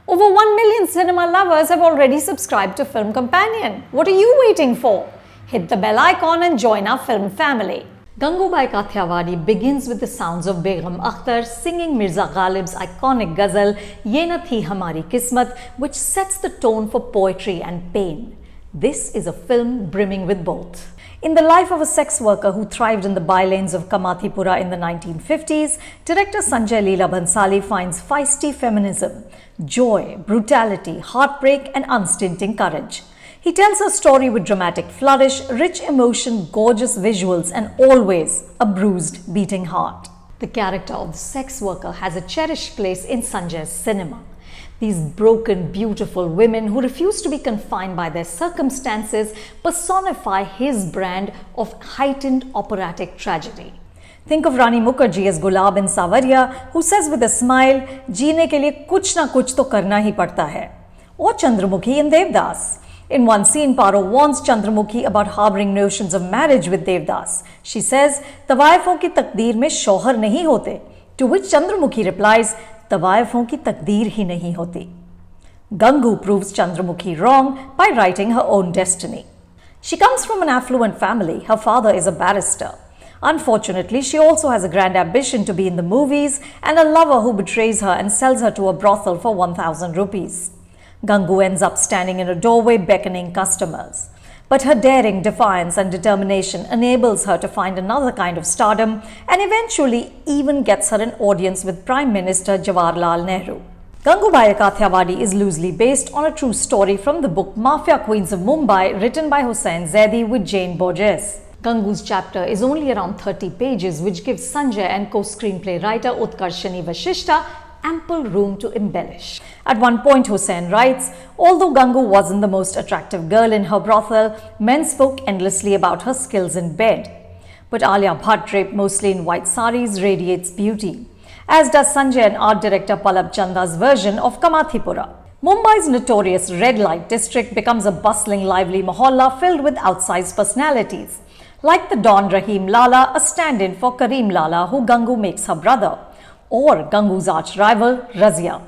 Over 1 million cinema lovers have already subscribed to Film Companion. What are you waiting for? Hit the bell icon and join our film family. Gangubai Kathiawadi begins with the sounds of Begum Akhtar singing Mirza Ghalib's iconic ghazal Ye Na Thi Hamari Kismat, which sets the tone for poetry and pain. This is a film brimming with both. In the life of a sex worker who thrived in the bylanes of Kamathipura in the 1950s, director Sanjay Leela Bhansali finds feisty feminism, joy, brutality, heartbreak and unstinting courage. He tells her story with dramatic flourish, rich emotion, gorgeous visuals and always a bruised, beating heart. The character of the sex worker has a cherished place in Sanjay's cinema. These broken, beautiful women who refuse to be confined by their circumstances personify his brand of heightened operatic tragedy. Think of Rani Mukherjee as Gulab in Sawariya, who says with a smile, "Jeene ke liye kuch na kuch to karna hi padta hai." Or Chandramukhi in Devdas. In one scene, Tauro warns Chandramukhi about harboring notions of marriage with Devdas. She says, "Tawaifon ki takdeer mein shohar nahi hote," to which Chandramukhi replies, "Tawaifon ki takdeer hi nahi hoti." Gangu proves Chandramukhi wrong by writing her own destiny. She comes from an affluent family. Her father is a barrister. Unfortunately, she also has a grand ambition to be in the movies and a lover who betrays her and sells her to a brothel for 1,000 rupees. Gangu ends up standing in a doorway beckoning customers. But her daring, defiance and determination enables her to find another kind of stardom and eventually even gets her an audience with Prime Minister Jawaharlal Nehru. Gangubai Kathiawadi is loosely based on a true story from the book Mafia Queens of Mumbai, written by Hussain Zaidi with Jane Borges. Gangu's chapter is only around 30 pages, which gives Sanjay and co-screenplay writer Utkarshani Vashishta ample room to embellish. At one point, Hussain writes, "Although Gangu wasn't the most attractive girl in her brothel, men spoke endlessly about her skills in bed. But Alia Bhatt, draped mostly in white saris, radiates beauty, as does Sanjay and art director Pallab Chanda's version of Kamathipura." Mumbai's notorious red light district becomes a bustling, lively mohalla filled with outsized personalities, like the Don Rahim Lala, a stand-in for Kareem Lala, who Gangu makes her brother, or Gangu's arch-rival, Razia.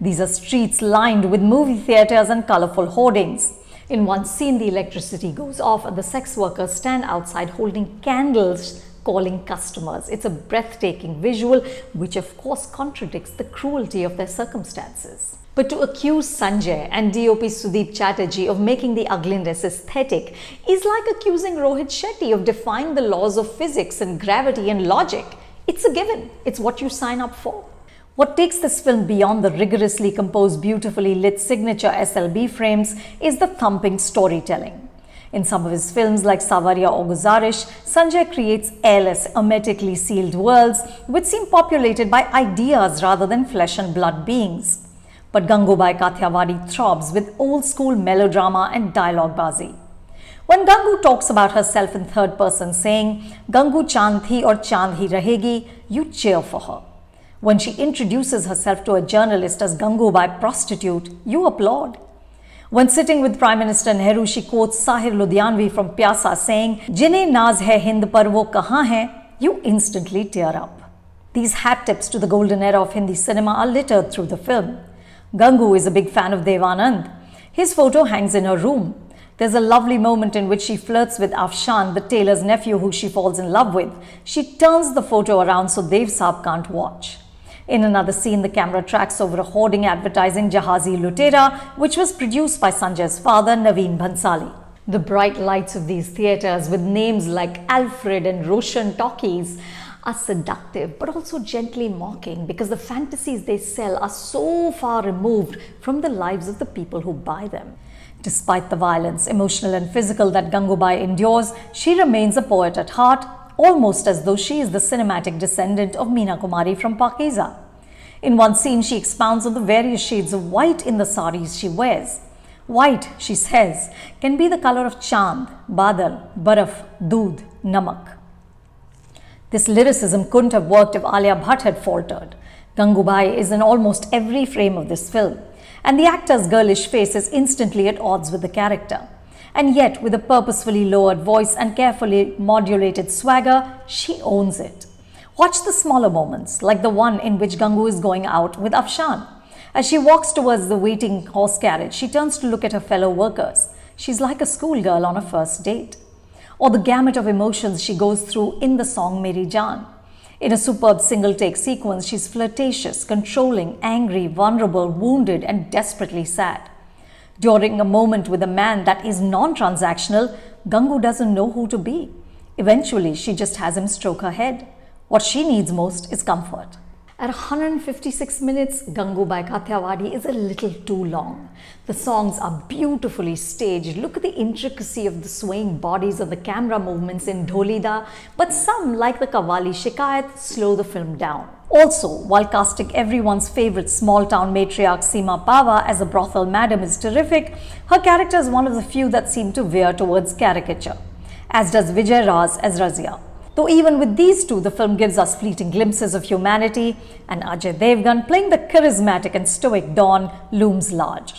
These are streets lined with movie theatres and colourful hoardings. In one scene, the electricity goes off and the sex workers stand outside holding candles, calling customers. It's a breathtaking visual, which of course contradicts the cruelty of their circumstances. But to accuse Sanjay and DOP Sudeep Chatterjee of making the ugliness aesthetic is like accusing Rohit Shetty of defying the laws of physics and gravity and logic. It's a given. It's what you sign up for. What takes this film beyond the rigorously composed, beautifully lit signature SLB frames is the thumping storytelling. In some of his films like Sawariya or Guzarish, Sanjay creates airless, hermetically sealed worlds which seem populated by ideas rather than flesh and blood beings. But Gangubai Kathiawadi throbs with old-school melodrama and dialogue-bazi. When Gangu talks about herself in third person saying, "Gangu chand thi aur chand hi rahegi," you cheer for her. When she introduces herself to a journalist as Gangubai prostitute, you applaud. When sitting with Prime Minister Nehru, she quotes Sahir Ludhianvi from Pyasa saying, "Jine naaz hai Hind par wo kahan hai," you instantly tear up. These hat tips to the golden era of Hindi cinema are littered through the film. Gangu is a big fan of Dev Anand. His photo hangs in her room. There's a lovely moment in which she flirts with Afshan, the tailor's nephew who she falls in love with. She turns the photo around so Dev Saab can't watch. In another scene, the camera tracks over a hoarding advertising Jahazi Lutera, which was produced by Sanjay's father, Naveen Bhansali. The bright lights of these theatres with names like Alfred and Roshan Talkies are seductive but also gently mocking because the fantasies they sell are so far removed from the lives of the people who buy them. Despite the violence, emotional and physical, that Gangubai endures, she remains a poet at heart, almost as though she is the cinematic descendant of Meena Kumari from Pakiza. In one scene, she expounds on the various shades of white in the saris she wears. White, she says, can be the color of chand, badal, baraf, doodh, namak. This lyricism couldn't have worked if Alia Bhatt had faltered. Gangubai is in almost every frame of this film, and the actor's girlish face is instantly at odds with the character. And yet, with a purposefully lowered voice and carefully modulated swagger, she owns it. Watch the smaller moments, like the one in which Gangu is going out with Afshan. As she walks towards the waiting horse carriage, she turns to look at her fellow workers. She's like a schoolgirl on a first date. Or the gamut of emotions she goes through in the song Meri Jaan. In a superb single-take sequence, she's flirtatious, controlling, angry, vulnerable, wounded, and desperately sad. During a moment with a man that is non-transactional, Gangu doesn't know who to be. Eventually, she just has him stroke her head. What she needs most is comfort. At 156 minutes, Gangubai Kathiawadi is a little too long. The songs are beautifully staged. Look at the intricacy of the swaying bodies and the camera movements in Dholida, but some, like the Qawwali Shikayat, slow the film down. Also, while casting everyone's favorite small-town matriarch Seema Pava as a brothel madam is terrific, her character is one of the few that seem to veer towards caricature, as does Vijay Raz as Razia. Though even with these two, the film gives us fleeting glimpses of humanity, and Ajay Devgan, playing the charismatic and stoic Don, looms large.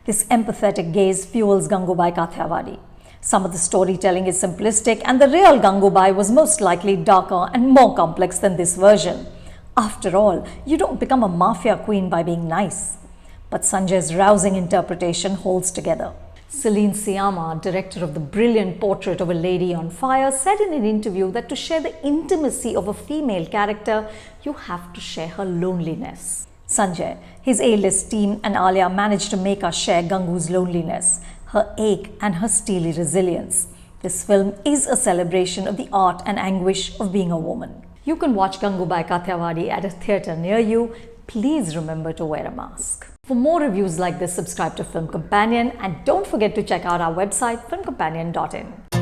This empathetic gaze fuels Gangubai Kathiawadi. Some of the storytelling is simplistic, and the real Gangubai was most likely darker and more complex than this version. After all, you don't become a mafia queen by being nice. But Sanjay's rousing interpretation holds together. Celine Sciamma, director of the brilliant Portrait of a Lady on Fire, said in an interview that to share the intimacy of a female character, you have to share her loneliness. Sanjay, his A-list team and Alia managed to make us share Gangu's loneliness, her ache and her steely resilience. This film is a celebration of the art and anguish of being a woman. You can watch Gangubai Kathiawadi at a theatre near you. Please remember to wear a mask. For more reviews like this, subscribe to Film Companion and don't forget to check out our website filmcompanion.in.